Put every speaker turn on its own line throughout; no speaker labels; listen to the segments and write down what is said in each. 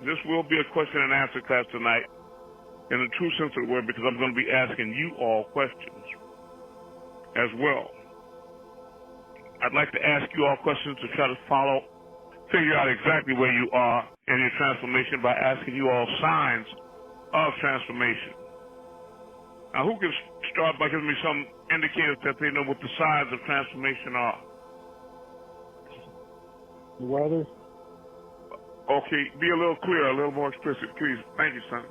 This will be a question and answer class tonight in the true sense of the word, because I'm going to be asking you all questions as well. I'd like to ask you all questions to try to figure out exactly where you are in your transformation by asking you all signs of transformation. Now, who can start by giving me some indicators that they know what the signs of transformation are?
The weather.
Okay, be a little clearer, a little more explicit, please. Thank you, son.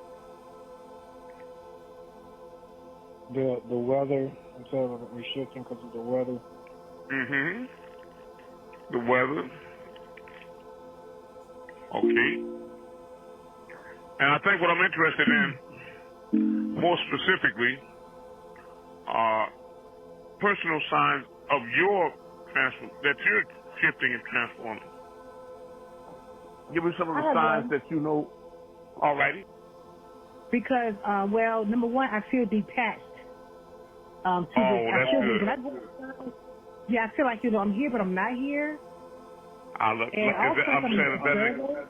The weather. I'm saying we're shifting because of the weather.
Mm-hmm. The weather. Okay. And I think what I'm interested in, more specifically, are personal signs of your that you're shifting and transforming. Give me some of the signs that you know already.
Because, well, number one, I feel detached.
That's good.
Yeah, I feel like, I'm here, but I'm not here.
I'm saying that.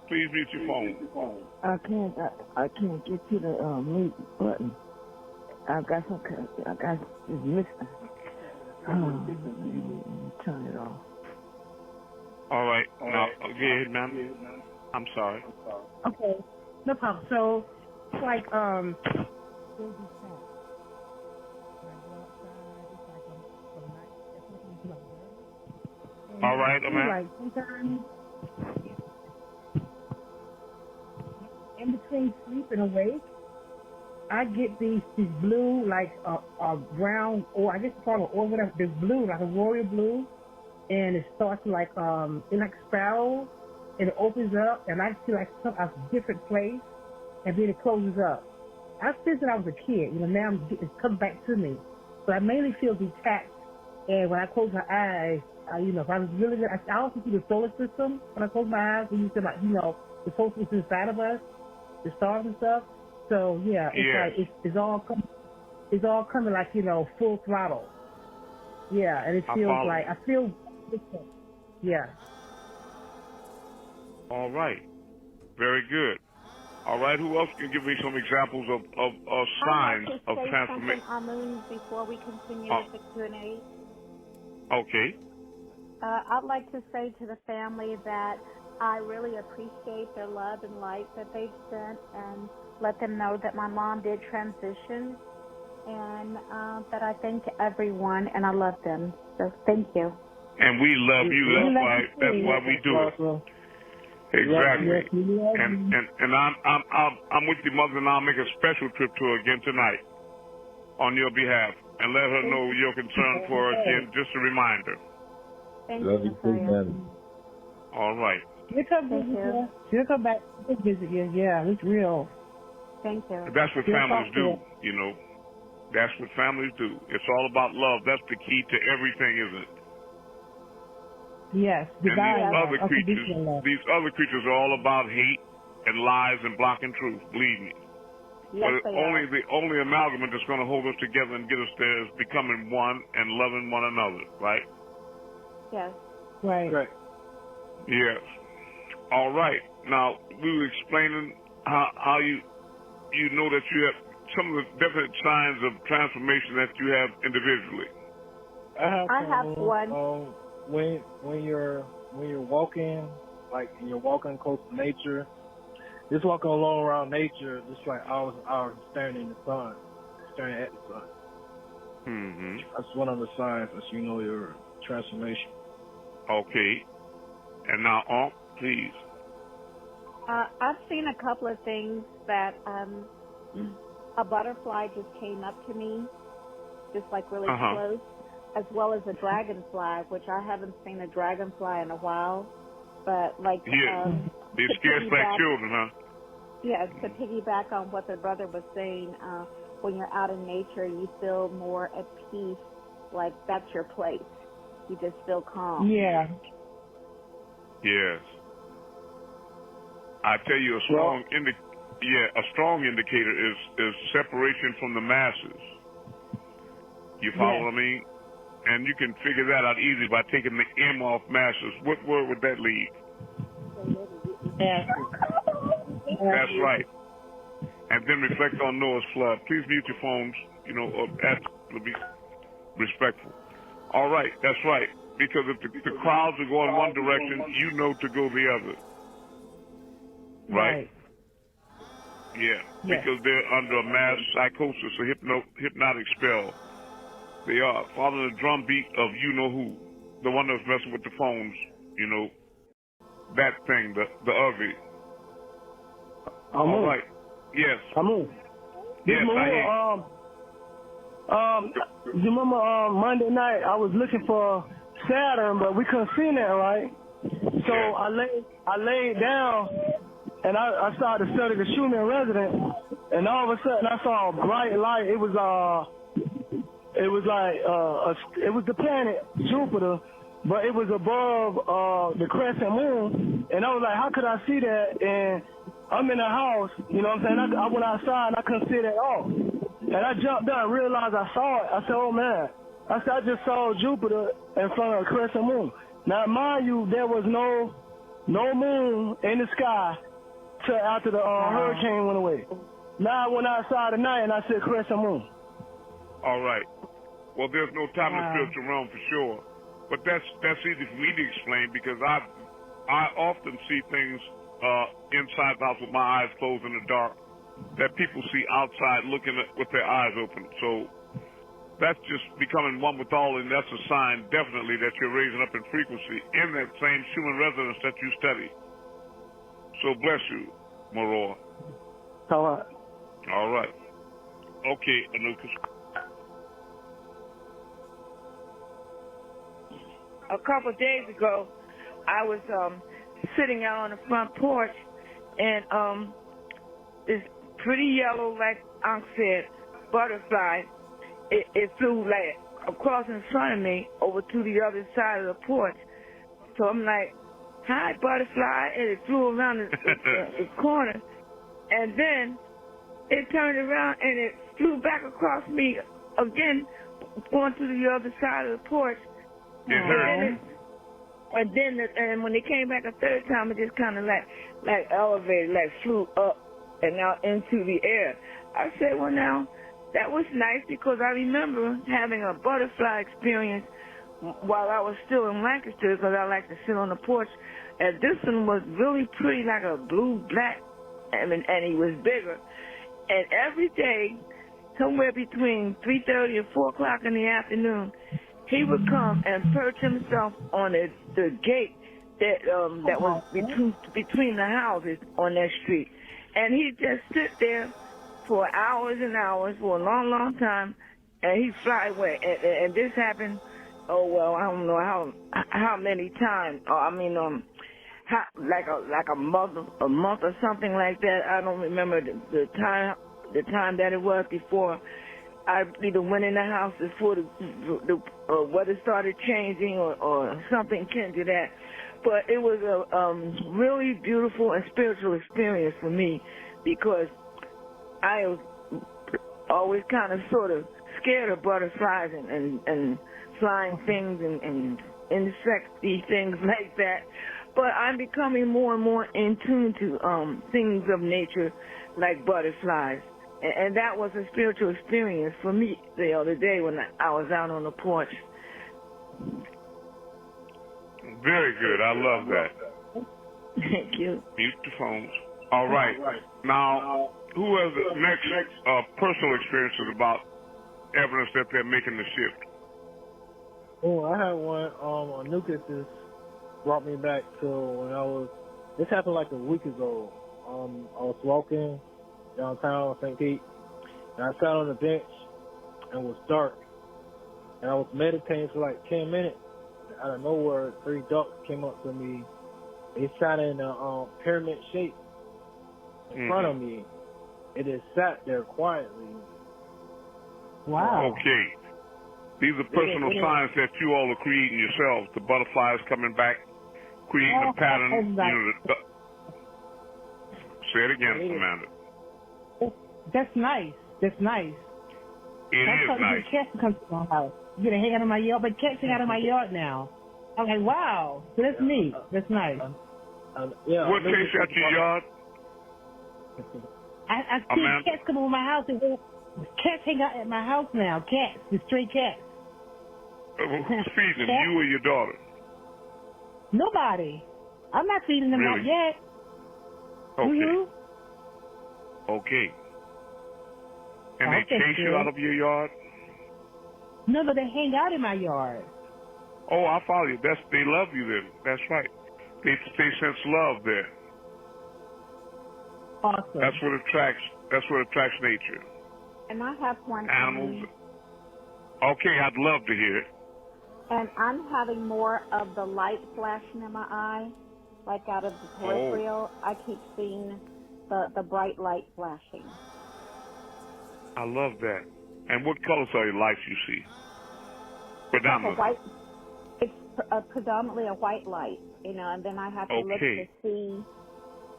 Please mute your phone.
I can't get to the mute button. I got it's missing. Turn it off.
All right. Now, go ahead, ma'am. I'm sorry.
Okay, no problem. So, it's like,
all right, man.
Like sometimes in between sleep and awake, I get these blue, like a brown, or I guess it's called an or whatever. This blue, like a royal blue, and it starts like it like spirals, and it opens up, and I feel like a different place, and then it closes up. I feel that I was a kid, now it's come back to me, but I mainly feel detached, and when I close my eyes, if I was really good, I also see the solar system when I close my eyes. When you said, like, the solar system inside of us, the stars and stuff. So yeah, it's like it's all coming like full throttle. Yeah, and it feels like I feel different. Yeah.
All right, very good. All right, who else can give me some examples of signs of transformation?
AMUN, before we continue with the Q&A.
Okay.
I'd like to say to the family that I really appreciate their love and light that they've sent, and let them know that my mom did transition, and that I thank everyone and I love them. So thank you.
And we love you. That's why we do it. Exactly. And I'm with your mother, and I'll make a special trip to her again tonight on your behalf, and let her know your concern for her again. Just a reminder.
Thank you.
All right.
She'll come back to visit you. Yeah, it's real.
Thank you.
That's what families do, That's what families do. It's all about love. That's the key to everything, isn't it?
Yes.
And these other creatures are all about hate and lies and blocking truth. Believe me.
Yes,
but the only amalgamation that's going to hold us together and get us there is becoming one and loving one another, right?
Yes.
Right.
Yes. All right. Now, we were explaining how you know that you have some of the definite signs of transformation that you have individually.
I have one.
When you're walking, like you're walking close to nature, just walking along around nature, just like hours staring in the sun, staring at the sun.
Mm-hmm.
That's one of the signs that you know your transformation.
Okay. And now, please.
I've seen a couple of things that a butterfly just came up to me, just like really close, as well as a dragonfly, which I haven't seen a dragonfly in a while. But like,
they scarce like children, huh?
Yes, to piggyback on what the brother was saying, when you're out in nature, you feel more at peace, like that's your place. You just feel calm.
Yeah.
Yes. I tell you, a strong indicator is separation from the masses. You follow what I mean? And you can figure that out easy by taking the M off masses. What word would that leave? That's right. And then reflect on Noah's flood. Please mute your phones, ask to be respectful. All right, that's right. Because if the crowds are going one direction, you know to go the other. Right? Yeah, because they're under a mass psychosis, a hypnotic spell. They are following the drumbeat of you-know-who, the one that's messing with the phones, that thing, the ugly. All right. Yes.
AMUN.
Yes, I hear.
You remember Monday night I was looking for Saturn, but we couldn't see that, right? So I laid down and I started to study the Schumann residence, and all of a sudden I saw a bright light. It was the planet Jupiter, but it was above the crescent moon, and I was like, how could I see that? And I'm in the house, you know what I'm saying? I went outside and I couldn't see it at all. And I jumped down and realized I saw it. I said, oh man. I said, I just saw Jupiter in front of a crescent moon. Now, mind you, there was no moon in the sky till after the hurricane went away. Now I went outside at night and I said crescent moon.
All right. Well, there's no time in the spiritual realm for sure. But that's easy for me to explain because I often see things inside the house with my eyes closed in the dark that people see outside looking at with their eyes open. So that's just becoming one with all, and that's a sign definitely that you're raising up in frequency in that same human resonance that you study. So bless you, Maror.
All right.
All right. Okay, Anukas.
A couple of days ago, I was sitting out on the front porch, and this pretty yellow, like Unc said, butterfly, it flew like across in front of me over to the other side of the porch. So I'm like, hi, butterfly, and it flew around the corner, and then it turned around and it flew back across me again, going to the other side of the porch. And then when it came back a third time, it just kind of like elevated, like flew up and out into the air. I said, well, now, that was nice because I remember having a butterfly experience while I was still in Lancaster because I like to sit on the porch. And this one was really pretty, like a blue-black, and he was bigger. And every day, somewhere between 3:30 and 4 o'clock in the afternoon, he would come and perch himself on the gate that was between the houses on that street. And he'd just sit there for hours and hours, for a long, long time, and he'd fly away. And this happened, I don't know how many times. Like a month or something like that. I don't remember the time that it was before I either went in the house before the weather started changing or something akin to that. But it was a really beautiful and spiritual experience for me because I was always kind of sort of scared of butterflies and flying things and insecty things like that. But I'm becoming more and more in tune to things of nature like butterflies. And that was a spiritual experience for me the other day when I was out on the porch.
Very good. I love that.
Thank you.
Mute the phones. All right. Now, who has the next personal experiences about evidence that they're making the shift?
Oh, I had one. Anukas just brought me back to when this happened like a week ago. I was walking downtown St. Pete, and I sat on the bench, and it was dark, and I was meditating for like 10 minutes. Out of nowhere, 3 ducks came up to me. They sat in a pyramid shape in front of me. It just sat there quietly.
Wow.
Okay. These are personal signs that you all are creating yourselves. The butterflies coming back, creating a pattern. Say it again, Amanda.
That's nice. That's nice.
It is nice.
Cats come to my house. You're gonna hang out in my yard, but cats hang out in my yard now. I'm like, wow, so that's neat. That's nice.
Yeah.
What takes you out your yard?
I see cats come over my house and go. Cats hang out at my house now. Cats, the stray cats.
Who's feeding them, you or your daughter?
Nobody. I'm not feeding them
Really?
not yet.
Okay.
Mm-hmm.
Okay. And they chase you out of your yard?
No, but they hang out in my yard.
Oh, I follow you. They love you then. That's right. They sense love there.
Awesome.
That's what attracts nature.
And I have one.
Animals. Okay, I'd love to hear it.
And I'm having more of the light flashing in my eye, like out of the peripheral. I keep seeing the bright light flashing.
I love that. And what colors are your lights you see? Predominantly.
It's predominantly a white light, and then I have to look to see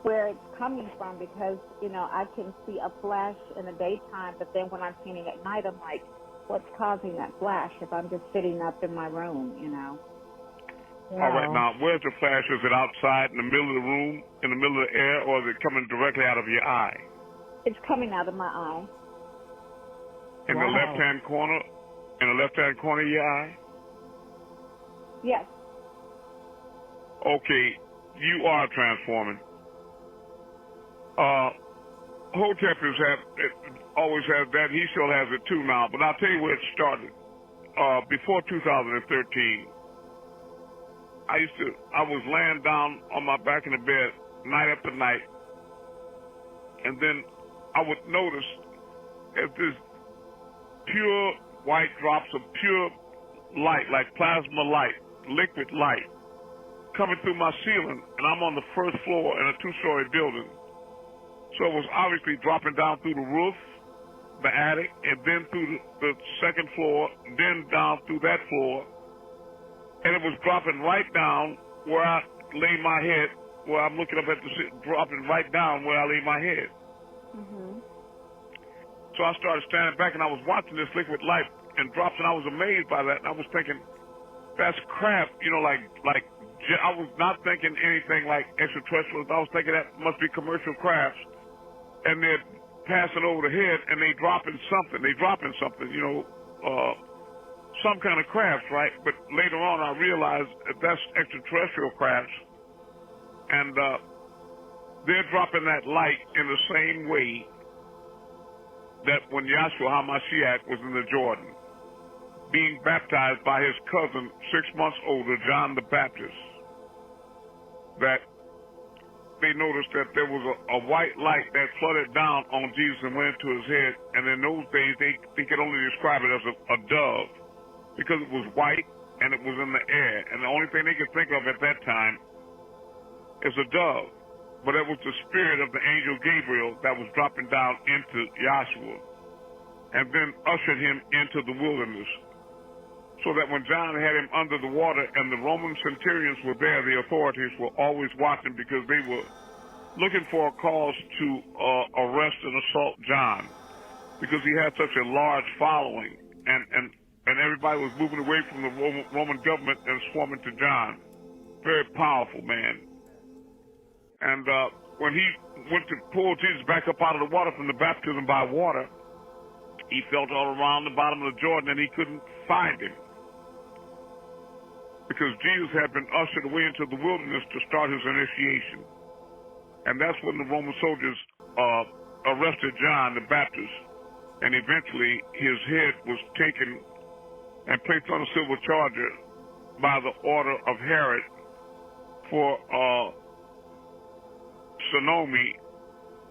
where it's coming from because, I can see a flash in the daytime, but then when I'm painting at night, I'm like, what's causing that flash if I'm just sitting up in my room, Wow.
All right, now, where's the flash? Is it outside in the middle of the room, in the middle of the air, or is it coming directly out of your eye?
It's coming out of my eye.
In the left-hand corner? In the left-hand corner of your eye?
Yes.
Okay, you are transforming. Hotep always has that. He still has it too now. But I'll tell you where it started. Before 2013, I was laying down on my back in the bed night after night, and then I would notice if this pure white drops of pure light, like plasma light, liquid light, coming through my ceiling, and I'm on the first floor in a 2-story building. So it was obviously dropping down through the roof, the attic, and then through the second floor, then down through that floor. And it was dropping right down where I lay my head, where I'm looking up at dropping right down where I lay my head.
Mm-hmm.
So I started standing back, and I was watching this liquid light and drops, and I was amazed by that. And I was thinking, that's crap, like I was not thinking anything like extraterrestrials. I was thinking that must be commercial crafts. And they're passing over the head, and they dropping something. Some kind of crafts, right? But later on, I realized that's extraterrestrial crafts, and they're dropping that light in the same way that when Yahshua HaMashiach was in the Jordan, being baptized by his cousin, 6 months older, John the Baptist, that they noticed that there was a white light that flooded down on Jesus and went into his head. And in those days, they could only describe it as a dove because it was white and it was in the air. And the only thing they could think of at that time is a dove. But it was the spirit of the angel Gabriel that was dropping down into Yahshua and then ushered him into the wilderness. So that when John had him under the water and the Roman centurions were there, the authorities were always watching because they were looking for a cause to arrest and assault John because he had such a large following, and everybody was moving away from the Roman government and swarming to John. Very powerful man. And when he went to pull Jesus back up out of the water from the baptism by water, he felt all around the bottom of the Jordan and he couldn't find him, because Jesus had been ushered away into the wilderness to start his initiation. And that's when the Roman soldiers arrested John the Baptist, and eventually his head was taken and placed on a silver charger by the order of Herod for Salome,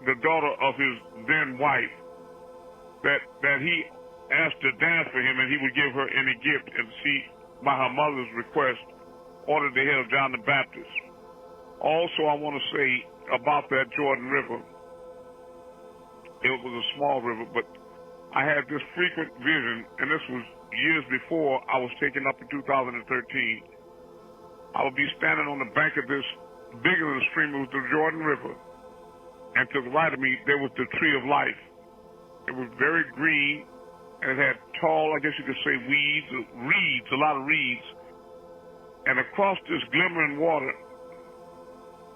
the daughter of his then wife, that he asked to dance for him and he would give her any gift, and she, by her mother's request, ordered the head of John the Baptist. Also, I want to say about that Jordan River, it was a small river, but I had this frequent vision, and this was years before I was taken up in 2013. I would be standing on the bank of this bigger than the stream, it was the Jordan River, and to the right of me, there was the tree of life. It was very green, and it had tall, I guess you could say, reeds, a lot of reeds. And across this glimmering water,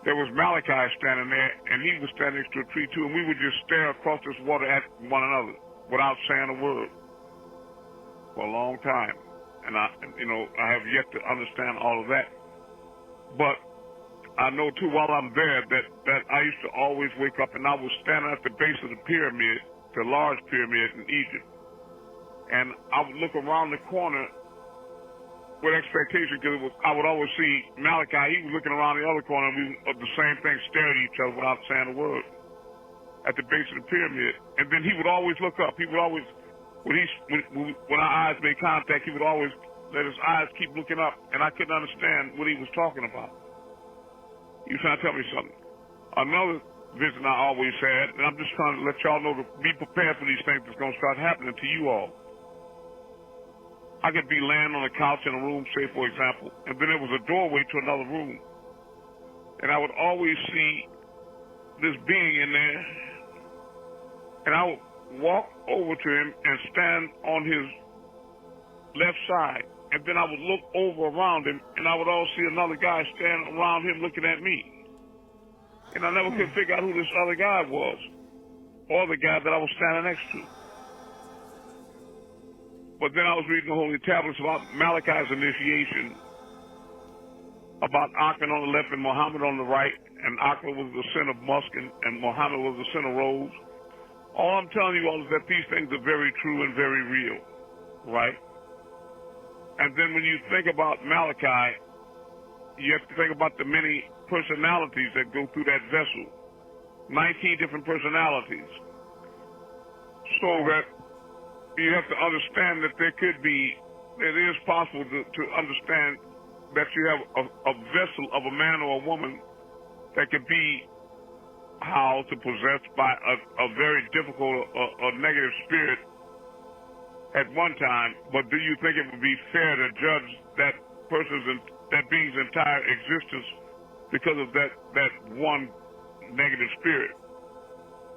there was Malachi standing there, and he was standing next to a tree too, and we would just stare across this water at one another without saying a word for a long time. And I have yet to understand all of that. But I know too, while I'm there, that I used to always wake up, and I was standing at the base of the pyramid, the large pyramid in Egypt, and I would look around the corner with expectation, because I would always see Malachi. He was looking around the other corner, and we would the same thing, staring at each other without saying a word at the base of the pyramid. And then he would always look up. He would always, when our eyes made contact, he would always let his eyes keep looking up, and I couldn't understand what he was talking about. He was trying to tell me something. Another vision I always had, and I'm just trying to let y'all know to be prepared for these things that's going to start happening to you all. I could be laying on a couch in a room, say, for example, and then there was a doorway to another room. And I would always see this being in there, and I would walk over to him and stand on his left side. And then I would look over around him, and I would also see another guy standing around him looking at me. And I never could figure out who this other guy was, or the guy that I was standing next to. But then I was reading the Holy Tablets about Malachi's initiation, about Achan on the left and Muhammad on the right, and Achan was the sin of musk and Muhammad was the sin of rose. All I'm telling you all is that these things are very true and very real, right? And then when you think about Malachi, you have to think about the many personalities that go through that vessel. 19 different personalities. So that you have to understand that it is possible to understand that you have a vessel of a man or a woman that can be housed or possessed by a very difficult or negative spirit at one time. But do you think it would be fair to judge that that being's entire existence because of that one negative spirit?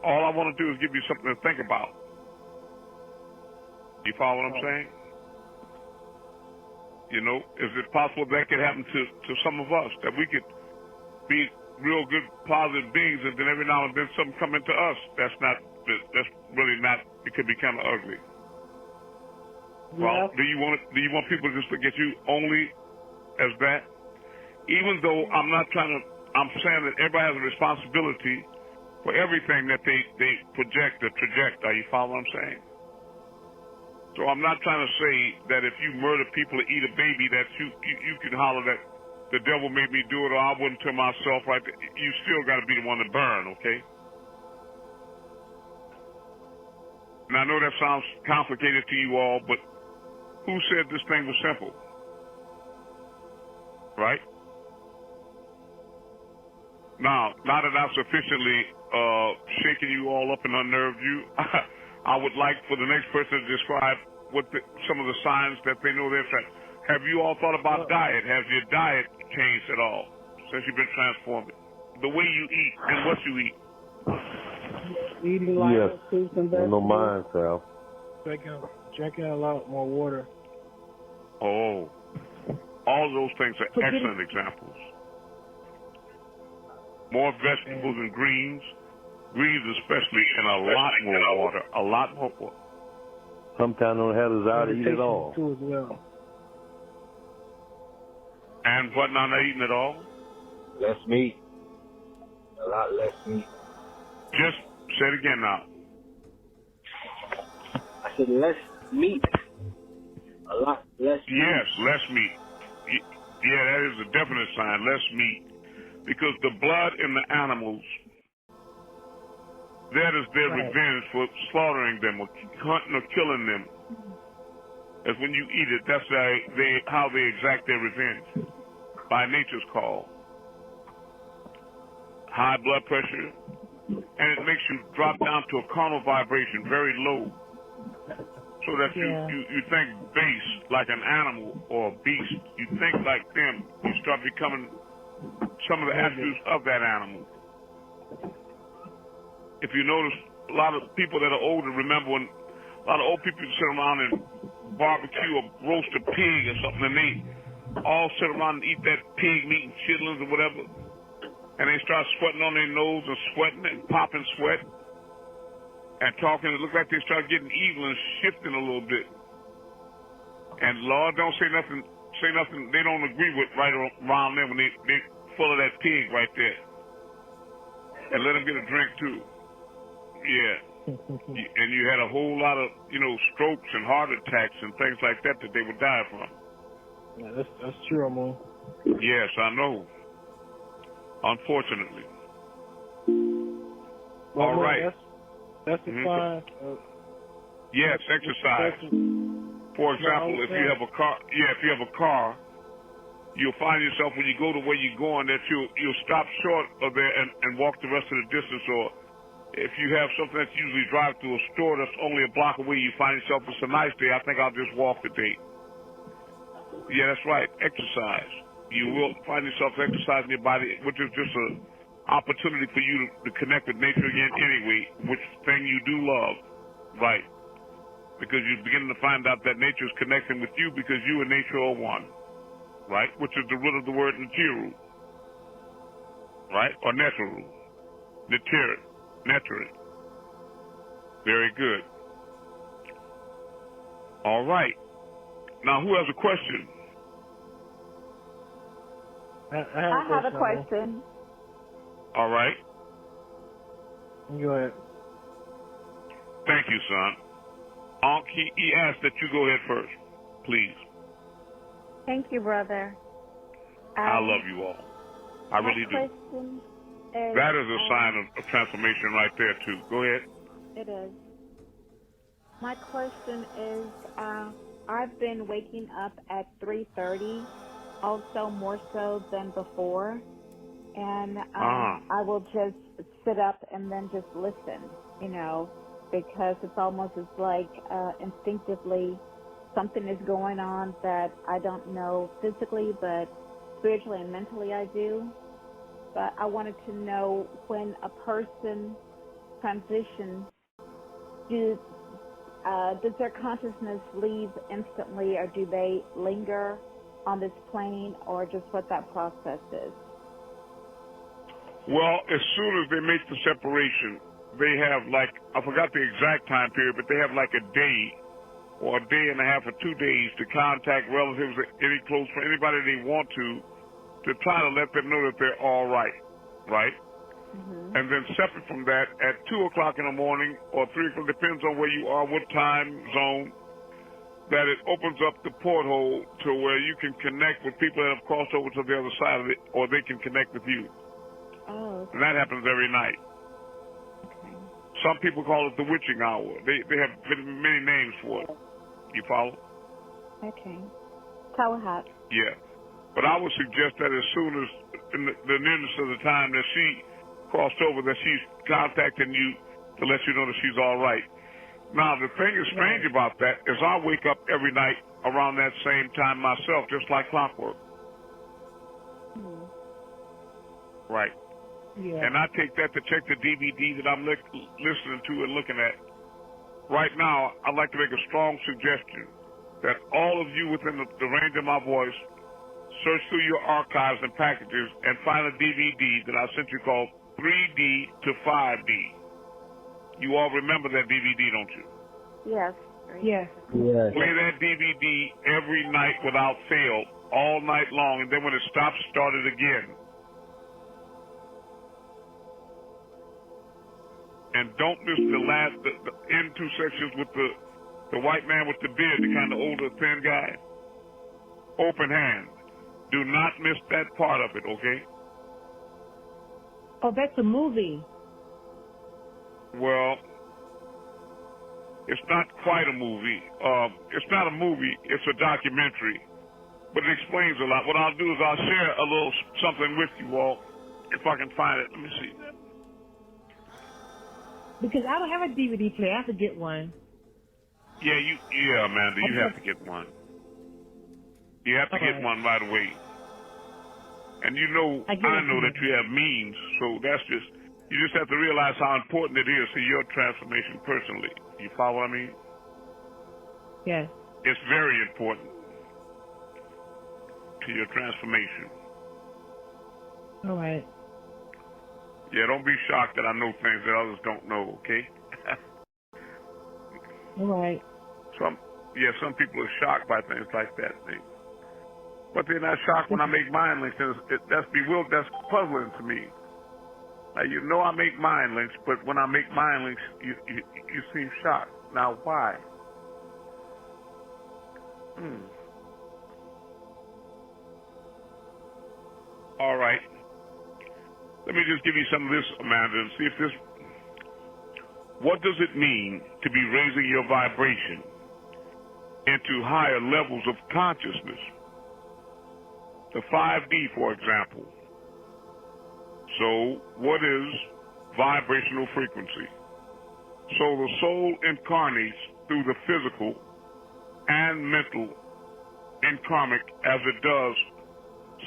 All I want to do is give you something to think about. You follow what I'm saying? You know, is it possible that could happen to some of us, that we could be real good, positive beings, and then every now and then something come into us that's really not, it could be kind of ugly. Yeah. Well, do you want people to just look at you only as that? Even though I'm saying that everybody has a responsibility for everything that they project or traject. Are you following what I'm saying? So I'm not trying to say that if you murder people or eat a baby that you can holler that the devil made me do it or I wouldn't to myself, right? You still got to be the one to burn, okay? And I know that sounds complicated to you all, but who said this thing was simple? Right? Now that I've sufficiently shaken you all up and unnerved you, I would like for the next person to describe some of the signs that they know they're trying. Have you all thought about diet? Has your diet changed at all since you've been transformed? The way you eat and what you eat.
Eating like fruits and vegetables.
I know mine, Sal.
Drinking a lot more water.
Oh, all those things are excellent examples. More vegetables and greens especially, and a lot more water.
Sometimes I don't have the desire to eat at all.
Too as well.
And what, not eating at all?
Less meat. A lot less meat.
Just say it again now.
I said less meat. A lot less meat.
Yes, less meat. Yeah, that is a definite sign, less meat. Because the blood in the animals, that is their revenge for slaughtering them or hunting or killing them. As when you eat it, that's how they exact their revenge. By nature's call. High blood pressure, and it makes you drop down to a carnal vibration, very low, so that you think base like an animal or a beast. You think like them. You start becoming some of the attributes of that animal. If you notice, a lot of people that are older remember when a lot of old people sit around and barbecue or roast a pig or something, and they all sit around and eat that pig meat and chitlins or whatever. and they start sweating on their nose and sweating and popping sweat and talking. It looks like they start getting evil and shifting a little bit. And Lord, don't say nothing they don't agree with right around there when they full of that pig right there. And let them get a drink too. Yeah. And you had a whole lot of, strokes and heart attacks and things like that they would die from.
Yeah, that's true, Amun.
Yes, I know. Unfortunately.
Well,
all right.
That's a sign.
Yes, exercise. For example, if you have a car, you'll find yourself when you go to where you're going that you'll stop short of there and walk the rest of the distance. Or if you have something that's usually drive through a store that's only a block away, you find yourself, it's a nice day, I think I'll just walk today. Yeah, that's right. Exercise. You will find yourself exercising your body, which is just an opportunity for you to connect with nature again anyway, which thing you do love. Right. Because you're beginning to find out that nature is connecting with you because you and nature are one. Right? Which is the root of the word natiru. Right? Or netaru. Netaru. Very good. All right. Now, who has a question?
I have a question.
All right.
Go ahead.
Thank you, son. He asked that you go ahead first, please.
Thank you, brother.
I love you all. I really do. That is a sign of transformation right there, too. Go ahead.
It is. My question is, I've been waking up at 3:30, also more so than before, and I will just sit up and then just listen, because it's almost as like instinctively something is going on that I don't know physically, but spiritually and mentally I do. But I wanted to know, when a person transitions, does their consciousness leave instantly, or do they linger on this plane, or just what that process is?
Well, as soon as they make the separation, they have I forgot the exact time period, but they have a day or a day and a half or 2 days to contact relatives, any close friends, anybody they want to try to let them know that they're all right, right?
Mm-hmm.
And then separate from that, at 2 o'clock in the morning or 3 o'clock, depends on where you are, what time zone, that it opens up the porthole to where you can connect with people that have crossed over to the other side of it, or they can connect with you.
Oh, okay.
And that happens every night.
Okay.
Some people call it the witching hour. They have many names for it. You follow?
Okay. Telehat.
Yeah. But I would suggest that as soon as, in the nearness of the time that she crossed over, that she's contacting you to let you know that she's all right. Now, the thing is strange about that is I wake up every night around that same time myself, just like clockwork.
Mm-hmm.
Right.
Yeah.
And I take that to check the DVD that I'm listening to and looking at. Right now, I'd like to make a strong suggestion that all of you within the range of my voice search through your archives and packages and find a DVD that I sent you called 3D to 5D. You all remember that DVD, don't you?
Yes.
Yes.
Play that DVD every night without fail, all night long, and then when it stops, start it again. And don't miss the end 2 sections with the white man with the beard, the kind of older, thin guy. Open hand. Do not miss that part of it, okay?
Oh, that's a movie.
Well, it's not quite a movie. It's not a movie. It's a documentary. But it explains a lot. What I'll do is I'll share a little something with you all, if I can find it. Let me see.
Because I don't have a DVD player. I have to get one.
Yeah, Amanda, you have to get one. You have to get one right away. And I know that you have means, so you just have to realize how important it is to your transformation personally. You follow what I mean?
Yes.
It's very important to your transformation.
All right.
Yeah, don't be shocked that I know things that others don't know, okay?
All right.
Some people are shocked by things like that. But they're not shocked when I make mind links. That's puzzling to me. Now, you know I make mind links, but when I make mind links, you seem shocked. Now, why? All right. Let me just give you some of this, Amanda, and see if this... What does it mean to be raising your vibration into higher levels of consciousness? The 5D, for example. So, what is vibrational frequency? So the soul incarnates through the physical and mental and karmic as it does,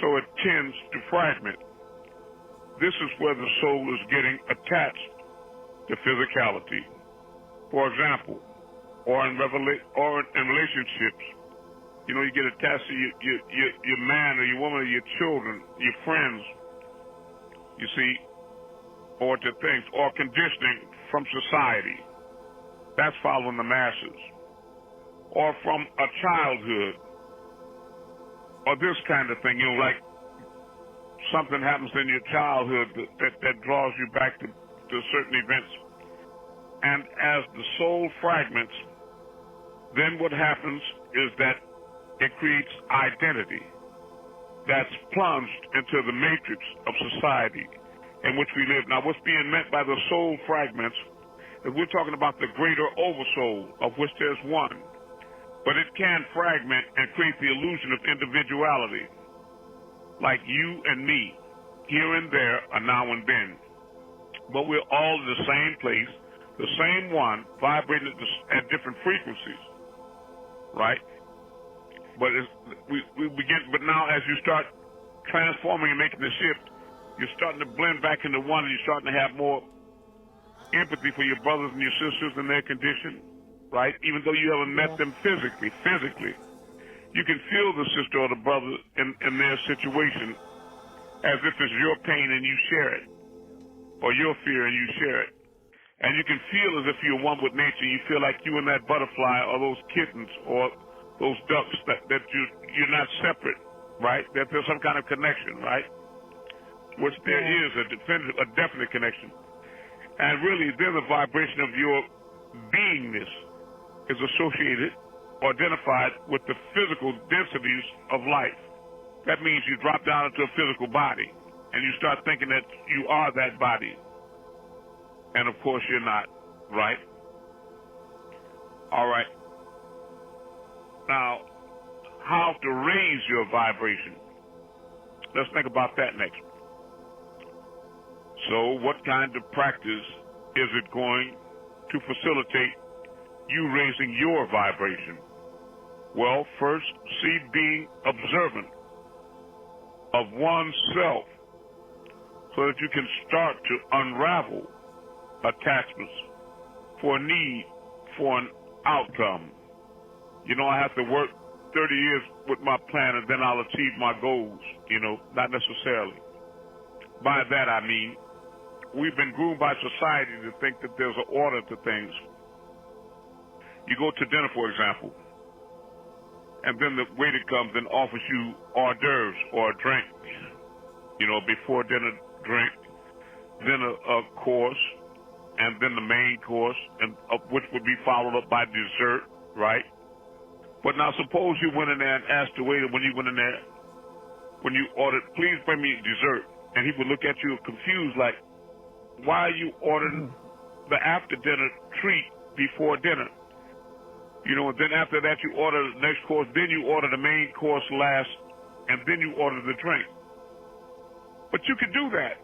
so it tends to fragment. This is where the soul is getting attached to physicality. For example, or in relationships, you know, you get attached to your man or your woman or your children, your friends, you see, or to things, or conditioning from society. That's following the masses. Or from a childhood, or this kind of thing, you know, like something happens in your childhood that draws you back to certain events. And as the soul fragments, then what happens is that it creates identity that's plunged into the matrix of society in which we live. Now, what's being meant by the soul fragments is we're talking about the greater oversoul, of which there's one. But it can fragment and create the illusion of individuality, like you and me, here and there, a now and then. But we're all in the same place, the same one, vibrating at different frequencies, right? But we begin. But now, as you start transforming and making the shift, you're starting to blend back into one, and you're starting to have more empathy for your brothers and your sisters and their condition, right? Even though you haven't met them physically, you can feel the sister or the brother in their situation as if it's your pain and you share it, or your fear and you share it. And you can feel as if you're one with nature. You feel like you and that butterfly or those kittens or those ducks, that you're not separate, right? That there's some kind of connection, right? Which there is a definite connection. And really, then the vibration of your beingness is associated or identified with the physical densities of life. That means you drop down into a physical body, and you start thinking that you are that body. And of course you're not, right? All right. Now, how to raise your vibration? Let's think about that next. So what kind of practice is it going to facilitate you raising your vibration? Well, first, see being observant of oneself so that you can start to unravel attachments for a need for an outcome. You know, I have to work 30 years with my plan and then I'll achieve my goals, you know, not necessarily. By that I mean, we've been groomed by society to think that there's an order to things. You go to dinner, for example, and then the waiter comes and offers you hors d'oeuvres or a drink, you know, before dinner drink, then a course, and then the main course, and which would be followed up by dessert, right? But now suppose you went in there and asked the waiter when you went in there, when you ordered, please bring me dessert, and he would look at you confused like, why are you ordering the after dinner treat before dinner? You know, and then after that you order the next course, then you order the main course last, and then you order the drink. But you can do that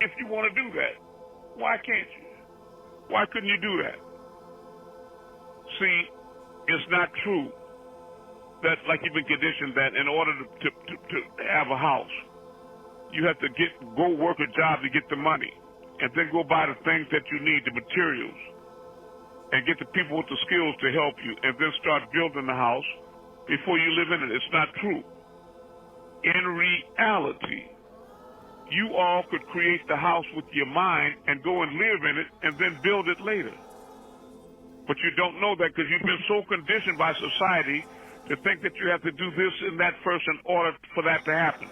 if you want to do that. Why can't you? Why couldn't you do that? See, it's not true that, like you've been conditioned, that in order to have a house, you have to go work a job to get the money, and then go buy the things that you need, the materials, and get the people with the skills to help you, and then start building the house before you live in it. It's not true. In reality, You all could create the house with your mind and go and live in it and then build it later. But you don't know that because you've been so conditioned by society to think that you have to do this and that first in order for that to happen.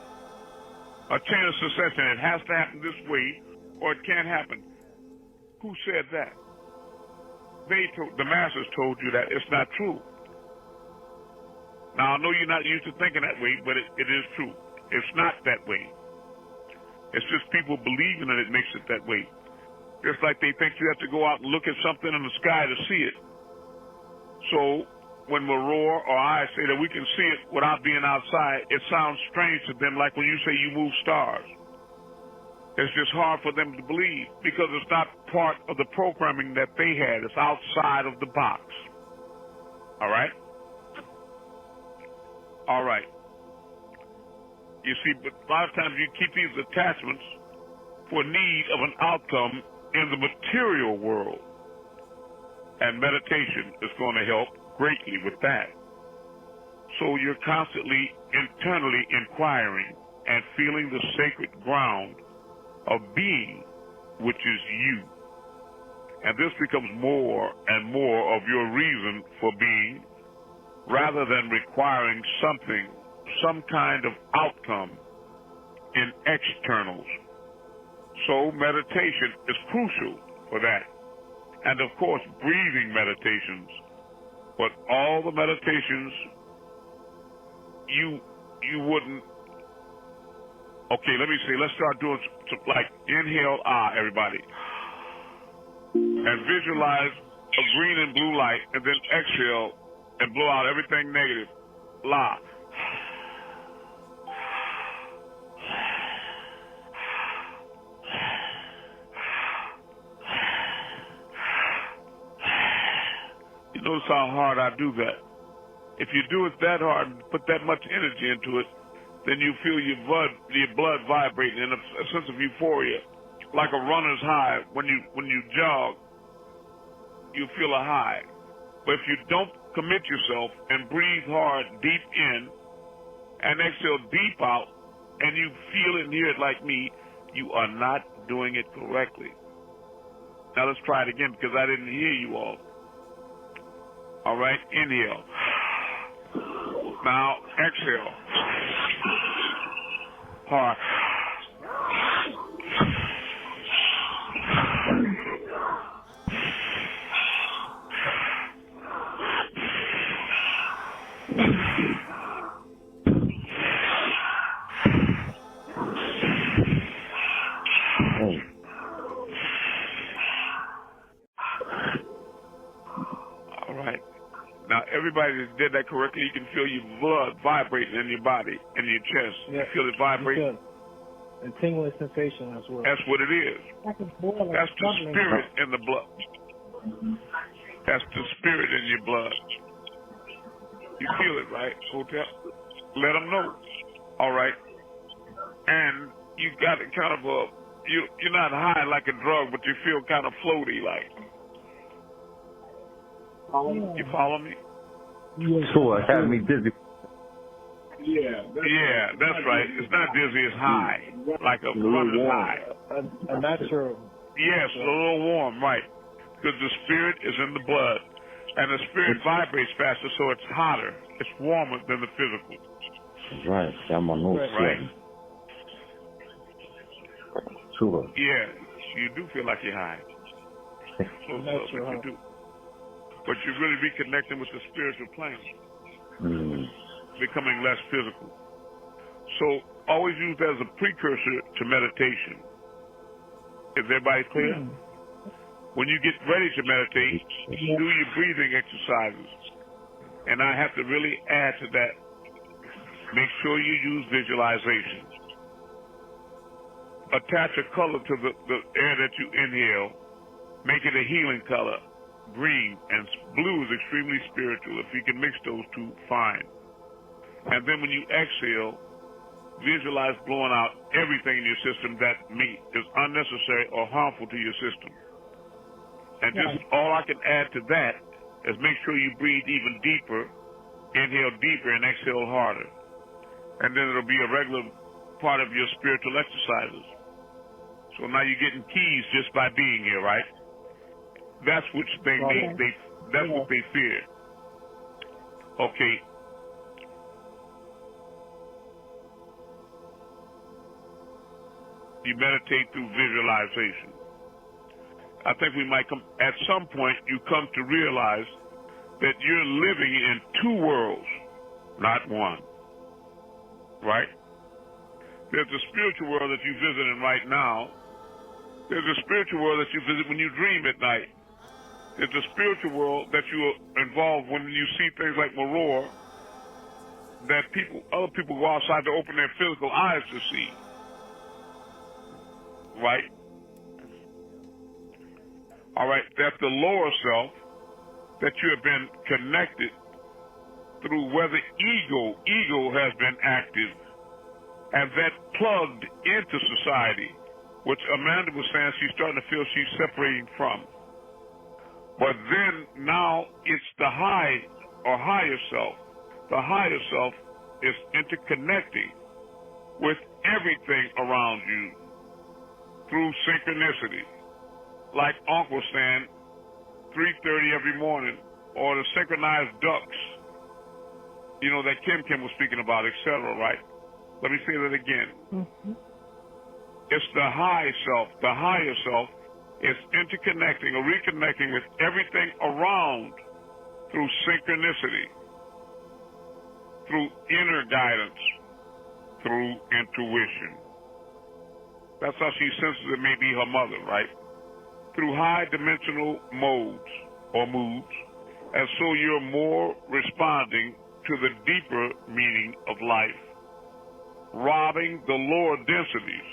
A chain of succession, it has to happen this way or it can't happen. Who said that? The masters told you that. It's not true. Now, I know you're not used to thinking that way, but it is true. It's not that way. It's just people believing that it makes it that way. Just like they think you have to go out and look at something in the sky to see it. So when Maror or I say that we can see it without being outside, it sounds strange to them, like when you say you move stars. It's just hard for them to believe because it's not part of the programming that they had. It's outside of the box. All right? All right. You see, but a lot of times you keep these attachments for need of an outcome in the material world. And meditation is going to help greatly with that. So you're constantly internally inquiring and feeling the sacred ground of being, which is you. And this becomes more and more of your reason for being, rather than requiring something, some kind of outcome in externals. So meditation is crucial for that. And of course, breathing meditations. But all the meditations, you wouldn't. Okay, let me see. Let's start doing some, like inhale, everybody. And visualize a green and blue light, and then exhale and blow out everything negative. La. You notice how hard I do that. If you do it that hard and put that much energy into it, then you feel your blood vibrating in a sense of euphoria, like a runner's high. When you jog, you feel a high. But if you don't commit yourself and breathe hard, deep in, and exhale deep out, and you feel it and hear it like me, you are not doing it correctly. Now let's try it again because I didn't hear you all. All right, inhale. Now exhale. Hard. All right. Now, everybody that did that correctly, you can feel your blood vibrating in your body, in your chest. Yeah. You feel it vibrating?
And tingling sensation as well.
That's what it is. That's the spirit in the blood. That's the spirit in your blood. You feel it, right, Hotel? Let them know. All right. And you got it kind of you're not high like a drug, but you feel kind of floaty like. You follow me?
Sure, it had me dizzy.
Yeah, that's right. It's not dizzy, it's high. Like a runner's high.
A natural.
Yes, a little warm, right. Because the spirit is in the blood. And the spirit vibrates faster, so it's hotter. It's warmer than the physical.
Right. I'm on those.
Right.
Sure.
Yeah, you do feel like you're high. So you do. But you really be connecting with the spiritual plane. Becoming less physical. So always use that as a precursor to meditation. Is everybody clear? When you get ready to meditate, do your breathing exercises. And I have to really add to that. Make sure you use visualization. Attach a color to the air that you inhale. Make it a healing color. Green and blue is extremely spiritual. If you can mix those two, fine. And then when you exhale, visualize blowing out everything in your system that is unnecessary or harmful to your system. And just all I can add to that is make sure you breathe even deeper, inhale deeper, and exhale harder. And then it'll be a regular part of your spiritual exercises. So now you're getting keys just by being here, right? That's what what they fear. Okay. You meditate through visualization. I think we might come, at some point, you come to realize that you're living in two worlds, not one. Right? There's a spiritual world that you're visiting right now. There's a spiritual world that you visit when you dream at night. There's a spiritual world that you are involved when you see things like Maror, that other people go outside to open their physical eyes to see. Right? All right, that's the lower self that you have been connected through where the ego has been active, and that plugged into society, which Amanda was saying she's starting to feel she's separating from. But then now it's the high or higher self. The higher self is interconnecting with everything around you through synchronicity. Like Uncle was saying, 3:30 every morning, or the synchronized ducks, you know, that Kim was speaking about, etc., right? Let me say that again. Mm-hmm. It's the high self. The higher self is interconnecting or reconnecting with everything around through synchronicity, through inner guidance, through intuition. That's how she senses it may be her mother, right? Through high-dimensional modes or moods, and so you're more responding to the deeper meaning of life, robbing the lower densities.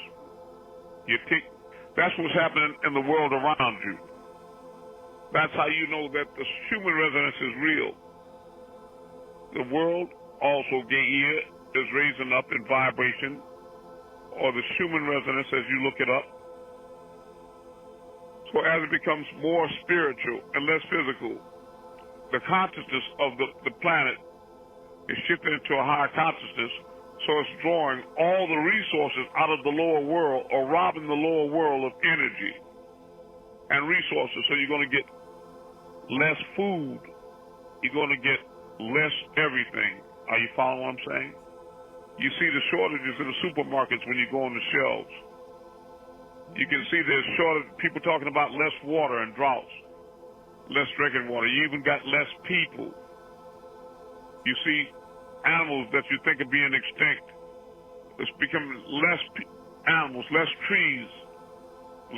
That's what's happening in the world around you. That's how you know that the human resonance is real. The world also, is raising up in vibration, or the human resonance as you look it up. So as it becomes more spiritual and less physical, the consciousness of the planet is shifting into a higher consciousness, so it's drawing all the resources out of the lower world, or robbing the lower world of energy and resources. So you're going to get less food. You're going to get less everything. Are you following what I'm saying? You see the shortages in the supermarkets when you go on the shelves. You can see there's people talking about less water and droughts, less drinking water. You even got less people. You see animals that you think are being extinct. It's becoming less animals, less trees,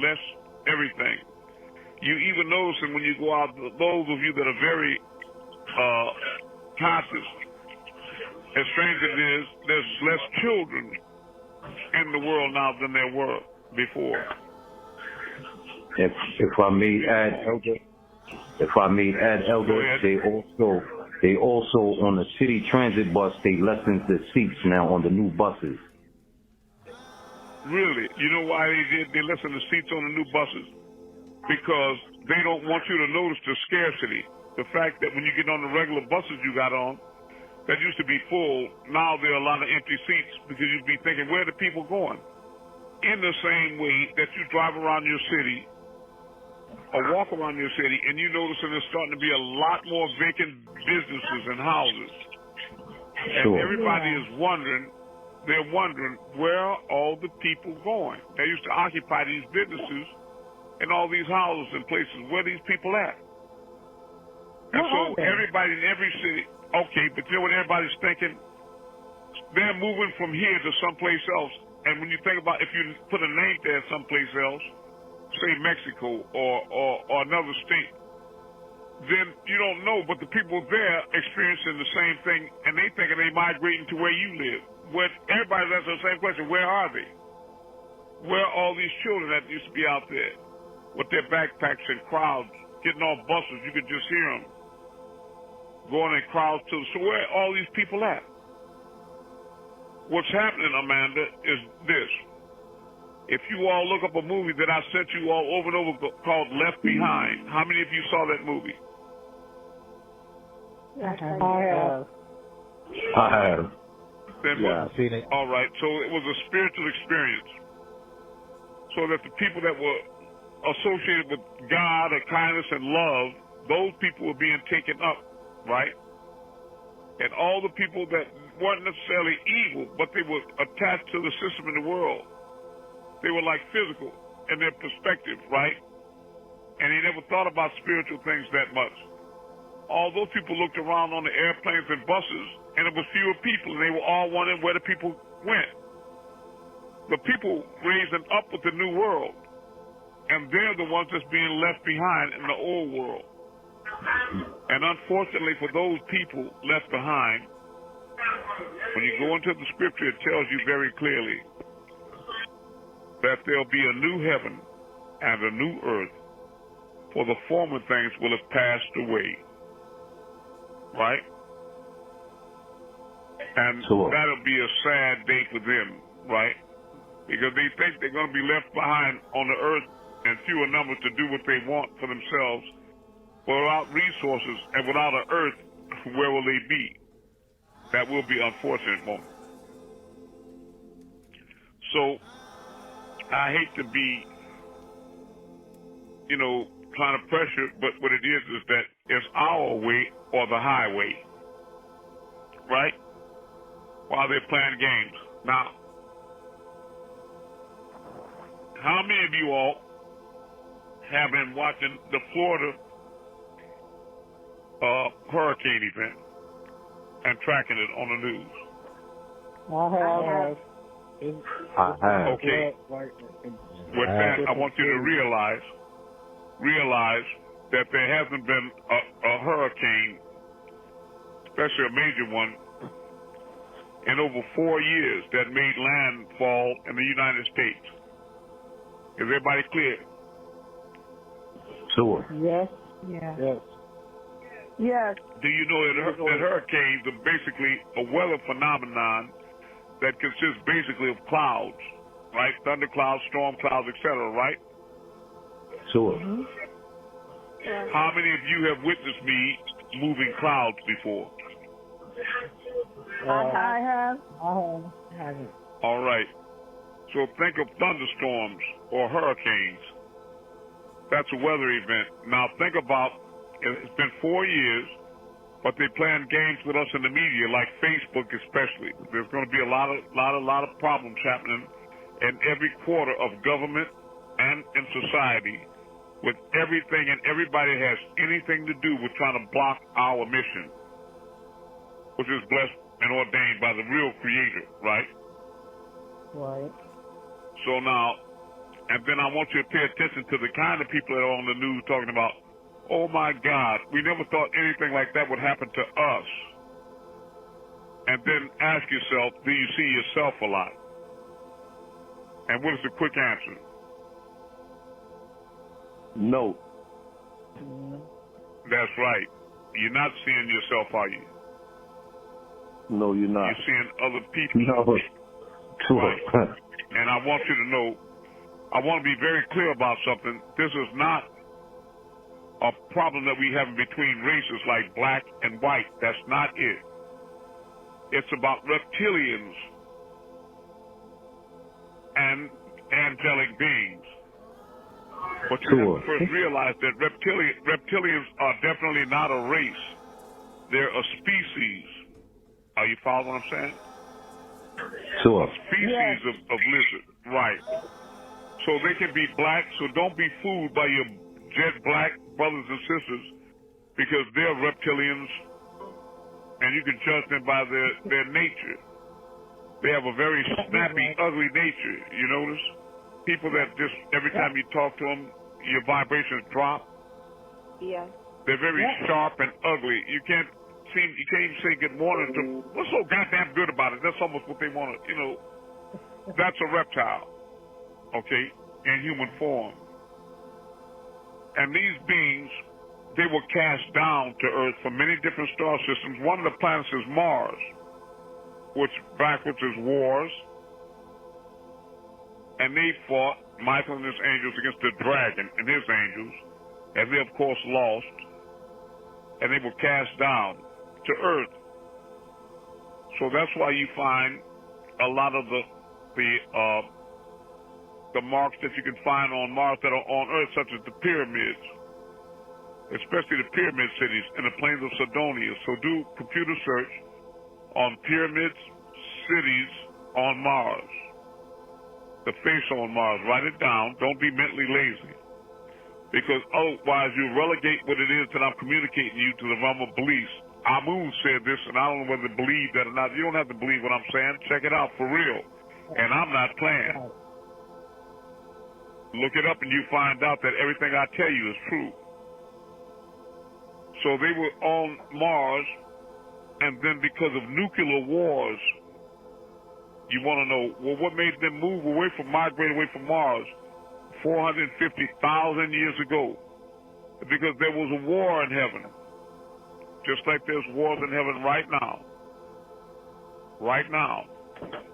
less everything. You even notice when you go out, those of you that are very conscious, as strange as it is, there's less children in the world now than there were before.
If I may add, Elder, they also on the city transit bus, they lessened the seats now on the new buses.
Really? You know why they lessen the seats on the new buses? Because they don't want you to notice the scarcity. The fact that when you get on the regular buses you got on, that used to be full, now there are a lot of empty seats, because you'd be thinking, where are the people going? In the same way that you drive around your city or walk around your city and you notice that there's starting to be a lot more vacant businesses and houses. And everybody is wondering, they're wondering, where are all the people going? They used to occupy these businesses and all these houses and places. Where are these people at? And so everybody in every city, okay, but you know what everybody's thinking? They're moving from here to someplace else. And when you think about if you put a name there someplace else, say Mexico or another state, then you don't know, but the people there experiencing the same thing, and they thinking they migrating to where you live. When everybody's asking the same question, where are they? Where are all these children that used to be out there with their backpacks and crowds, getting off buses? You could just hear them going in crowds too. So where are all these people at? What's happening, Amanda, is this. If you all look up a movie that I sent you all over and over called Left Behind, how many of you saw that movie?
I have.
I have.
Yeah.
I've seen it.
All right. So it was a spiritual experience. So that the people that were associated with God and kindness and love, those people were being taken up, right? And all the people that weren't necessarily evil, but they were attached to the system in the world. They were like physical in their perspective, right? And they never thought about spiritual things that much. All those people looked around on the airplanes and buses, and it was fewer people, and they were all wondering where the people went. The people raising up with the new world, and they're the ones that's being left behind in the old world. And unfortunately for those people left behind, when you go into the scripture, it tells you very clearly that there'll be a new heaven and a new earth, for the former things will have passed away. Right? And that'll be a sad day for them, right? Because they think they're going to be left behind on the earth in fewer numbers to do what they want for themselves. But without resources and without an earth, where will they be? That will be an unfortunate moment. So, I hate to be, trying to pressure, but what it is that it's our way or the highway, right? While they're playing games. Now, how many of you all have been watching the Florida hurricane event and tracking it on the news?
I have.
Okay. With that, I want you to realize that there hasn't been a hurricane, especially a major one, in over 4 years that made landfall in the United States. Is everybody clear?
Sure.
Yes. Yeah.
Yes.
Yes.
Do you know that hurricanes are basically a weather phenomenon that consists basically of clouds, right? Thunder clouds, storm clouds, etc., right?
Sure.
Mm-hmm.
How many of you have witnessed me moving clouds before?
I have.
All right. So think of thunderstorms or hurricanes. That's a weather event. Now think about, it's been 4 years, but they're playing games with us in the media, like Facebook especially. There's going to be a lot of problems happening in every quarter of government and in society, with everything and everybody has anything to do with trying to block our mission, which is blessed and ordained by the real Creator, right?
Right.
So now, and then I want you to pay attention to the kind of people that are on the news talking about, oh my God, we never thought anything like that would happen to us. And then ask yourself, do you see yourself a lot? And what is the quick answer?
No.
That's right. You're not seeing yourself, are you?
No, you're not.
You're seeing other people.
No. Sure.
Right. And I want you to know, I want to be very clear about something. This is not a problem that we have between races like black and white. That's not it. It's about reptilians and angelic beings. But you have to first realize that reptilians are definitely not a race. They're a species. Are you following what I'm saying?
Sure.
A species of lizard. Right. So they can be black, so don't be fooled by your jet black brothers and sisters, because they're reptilians, and you can judge them by their nature. They have a very snappy, ugly nature. You notice? People that just, every time you talk to them, your vibrations drop.
Yeah.
They're very sharp and ugly. You can't even say good morning to them. What's so goddamn good about it? That's almost what they want to, that's a reptile, okay, in human form. And these beings, they were cast down to Earth from many different star systems. One of the planets is Mars, which backwards is wars. And they fought, Michael and his angels, against the dragon and his angels, and they, of course, lost. And they were cast down to Earth. So that's why you find a lot of the marks that you can find on Mars that are on Earth, such as the pyramids, especially the pyramid cities and the plains of Sidonia. So do computer search on pyramids, cities on Mars, the face on Mars. Write it down. Don't be mentally lazy, because otherwise you relegate what it is that I'm communicating you to the realm of beliefs. Amun said this, and I don't know whether to believe that or not. You don't have to believe what I'm saying. Check it out for real. And I'm not playing. Look it up and you find out that everything I tell you is true. So they were on Mars, and then because of nuclear wars, you want to know, well, what made them migrate away from Mars 450,000 years ago? Because there was a war in heaven, just like there's wars in heaven right now. Right now.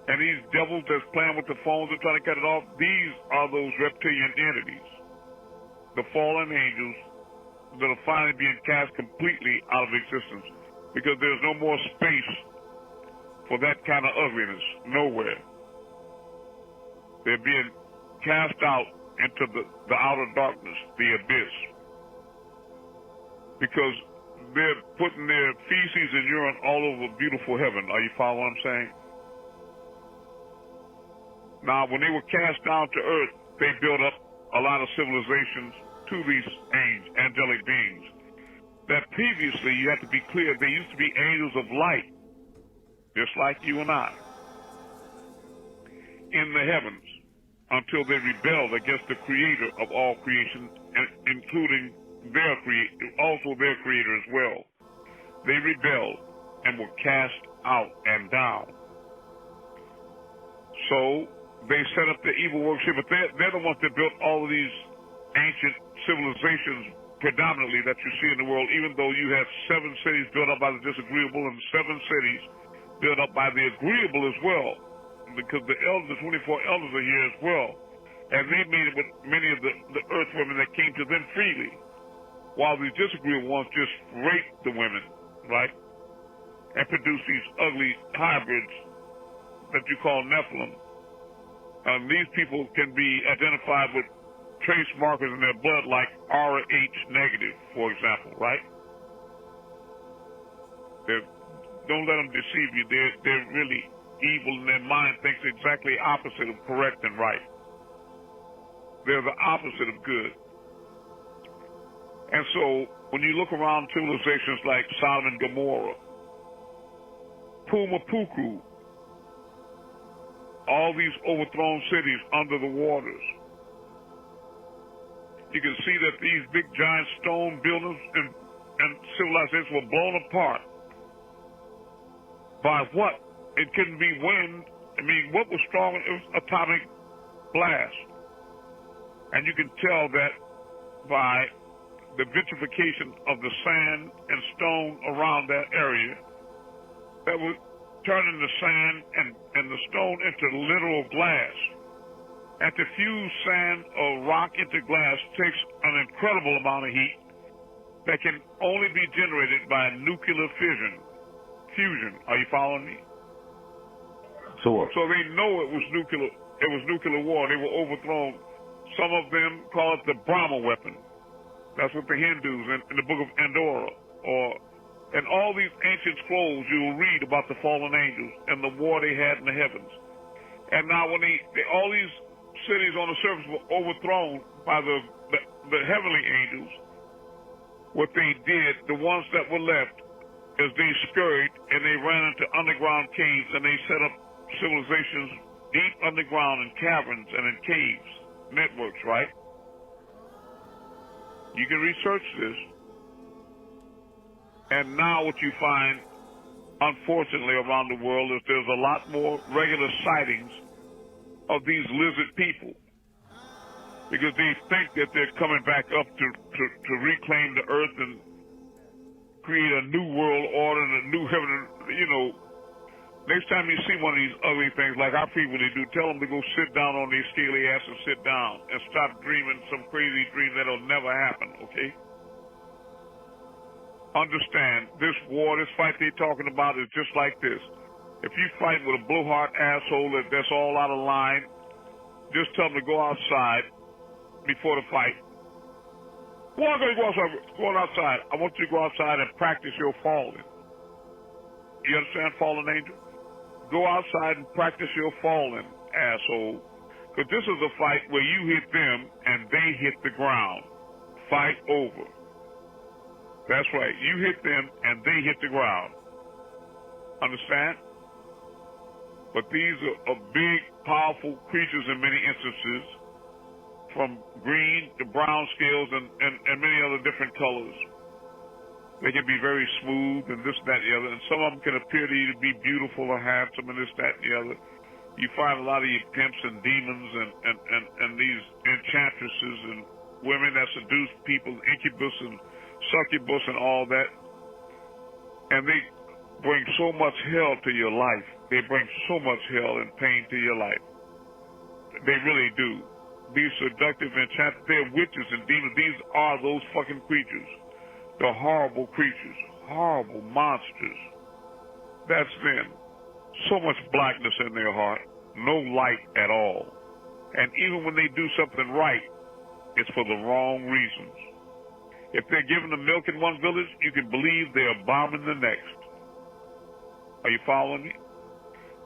And these devils that's playing with the phones and trying to cut it off, these are those reptilian entities, the fallen angels that are finally being cast completely out of existence, because there's no more space for that kind of ugliness, nowhere. They're being cast out into the outer darkness, the abyss, because they're putting their feces and urine all over beautiful heaven. Are you following what I'm saying? Now, when they were cast down to earth, they built up a lot of civilizations to these angelic beings that previously, you have to be clear, they used to be angels of light, just like you and I, in the heavens, until they rebelled against the creator of all creation, including their creator as well. They rebelled and were cast out and down. So they set up the evil worship, but they're the ones that built all of these ancient civilizations predominantly that you see in the world, even though you have 7 cities built up by the disagreeable and 7 cities built up by the agreeable as well, because the 24 elders are here as well. And they made it with many of the earth women that came to them freely, while the disagreeable ones just raped the women, right, and produced these ugly hybrids that you call Nephilim. These people can be identified with trace markers in their blood like RH negative, for example, right? Don't let them deceive you. They're really evil, and their mind thinks exactly opposite of correct and right. They're the opposite of good. And so when you look around civilizations like Sodom and Gomorrah, Pumapuku, all these overthrown cities under the waters, you can see that these big giant stone buildings and civilizations were blown apart. By what? It couldn't be wind. I mean, what was strong? It was atomic blast. And you can tell that by the vitrification of the sand and stone around that area that was turning the sand and the stone into literal glass. And to fuse sand or rock into glass takes an incredible amount of heat that can only be generated by nuclear fusion. Are you following me? So they know it was nuclear war. They were overthrown. Some of them call it the Brahma weapon. That's what the Hindus in the book of Andorra, and all these ancient scrolls, you'll read about the fallen angels and the war they had in the heavens. And now when all these cities on the surface were overthrown by the heavenly angels, what they did, the ones that were left, is they scurried and they ran into underground caves, and they set up civilizations deep underground in caverns and in caves, networks, right? You can research this. And now what you find, unfortunately, around the world is there's a lot more regular sightings of these lizard people, because they think that they're coming back up to reclaim the earth and create a new world order and a new heaven. You know, next time you see one of these ugly things like our people, they do, tell them to go sit down on their scaly ass and sit down and stop dreaming some crazy dream that'll never happen, okay? Understand, this war, this fight they're talking about is just like this. If you fight with a blowhard asshole that's all out of line, just tell them to go outside before the fight. Well, I'm going to go outside. Going outside. I want you to go outside and practice your falling. You understand, fallen angel? Go outside and practice your falling, asshole. Because this is a fight where you hit them and they hit the ground. Fight over. That's right. You hit them and they hit the ground. Understand? But these are big, powerful creatures in many instances, from green to brown scales and many other different colors. They can be very smooth and this, that, and the other. And some of them can appear to you to be beautiful or handsome and this, that, and the other. You find a lot of these pimps and demons and these enchantresses and women that seduce people, incubus and succubus and all that. And they bring so much hell to your life. They bring so much hell and pain to your life. They really do. These seductive enchanters, they're witches and demons. These are those fucking creatures. They're horrible creatures, horrible monsters. That's them. So much blackness in their heart, no light at all. And even when they do something right, it's for the wrong reasons. If they're giving the milk in one village, you can believe they're bombing the next. Are you following me?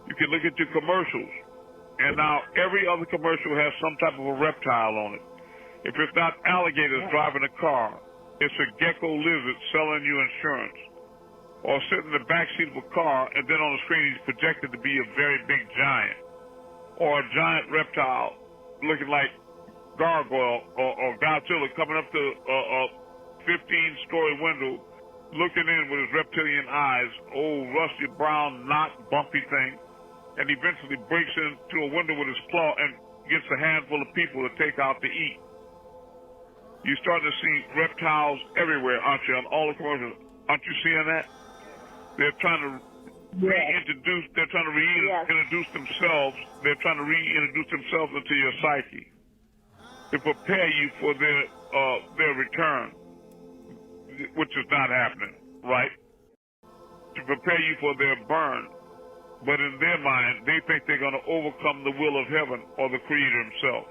You can look at your commercials, and now every other commercial has some type of a reptile on it. If it's not alligators driving a car, it's a gecko lizard selling you insurance. Or sitting in the backseat of a car, and then on the screen he's projected to be a very big giant. Or a giant reptile looking like Gargoyle or Godzilla coming up to a 15-story window, looking in with his reptilian eyes, old rusty brown knot bumpy thing, and eventually breaks into a window with his claw and gets a handful of people to take out to eat. You're starting to see reptiles everywhere, aren't you, on all the commercials? Aren't you seeing that? They're trying to reintroduce themselves. They're trying to reintroduce themselves into your psyche to prepare you for their return, which is not happening, right? To prepare you for their burn. But in their mind, they think they're going to overcome the will of heaven or the Creator himself.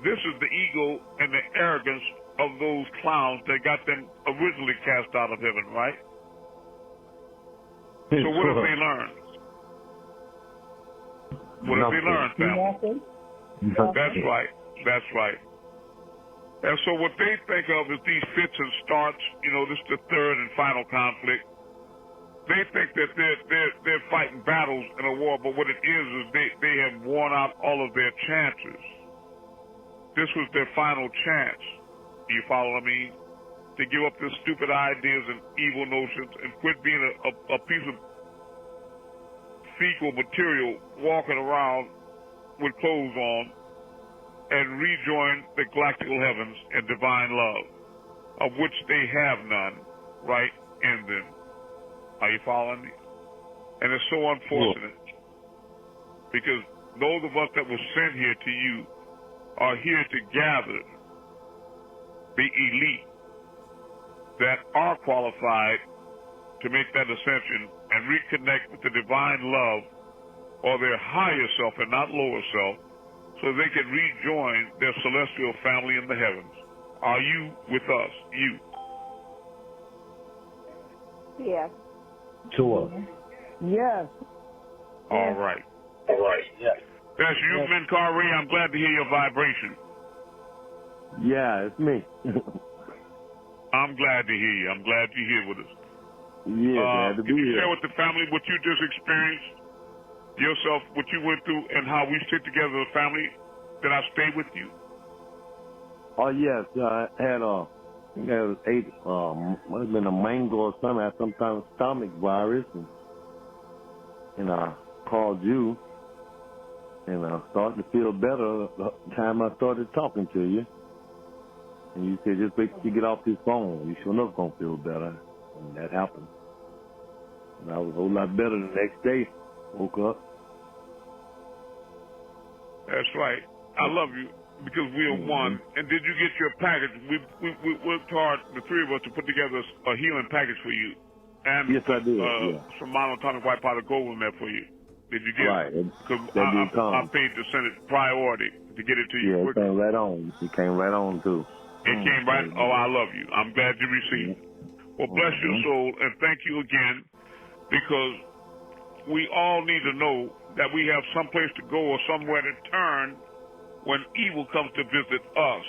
This is the ego and the arrogance of those clowns that got them originally cast out of heaven, right? So what have they learned? What have they learned, family? That's right. That's right. And so what they think of is these fits and starts, this is the third and final conflict. They think that they're fighting battles in a war, but what it is they have worn out all of their chances. This was their final chance. Do you follow what I mean? To give up their stupid ideas and evil notions and quit being a piece of fecal material walking around with clothes on and rejoin the galactical heavens and divine love, of which they have none right in them. Are you following me? And it's so unfortunate because those of us that were sent here to you are here to gather the elite that are qualified to make that ascension and reconnect with the divine love or their higher self and not lower self so they can rejoin their celestial family in the heavens. Are you with us? You.
Yes.
Sure.
Yes.
All right.
All right. Yes.
That's you, AMUN-RAYAY. I'm glad to hear your vibration.
Yeah, it's me.
I'm glad to hear you. I'm glad you're here with us.
Yeah, glad to be
Can you
here.
share with the family what you just experienced yourself, what you went through, and how we stick together as a family? Did I stay with you?
Oh, yes. I had might have been a mango or something. I had some kind of stomach virus, and I called you, and I started to feel better the time I started talking to you. And you said, just wait till you get off this phone. You sure enough going to feel better. And that happened. And I was a whole lot better the next day. Woke up.
That's right. I love you because we are one. And did you get your package? We worked hard, the three of us, to put together a healing package for you. And
yes, I did.
some monatomic white powder gold in there for you. Did you get
right.
it? Because I paid to send it priority to get it to you quickly.
It came right on. It came right on, too.
It came right. Oh, I love you. I'm glad you received it. Well, bless your soul, and thank you again, because we all need to know that we have some place to go or somewhere to turn when evil comes to visit us.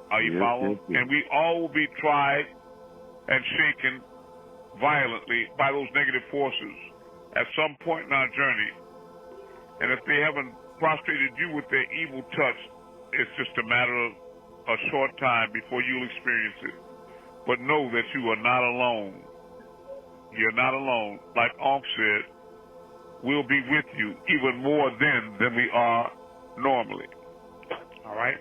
Are you following?
Yes.
And we all will be tried and shaken violently by those negative forces at some point in our journey. And if they haven't prostrated you with their evil touch, it's just a matter of a short time before you'll experience it. But know that you are not alone. You're not alone. Like Ankh said, we'll be with you even more then than we are normally. All right?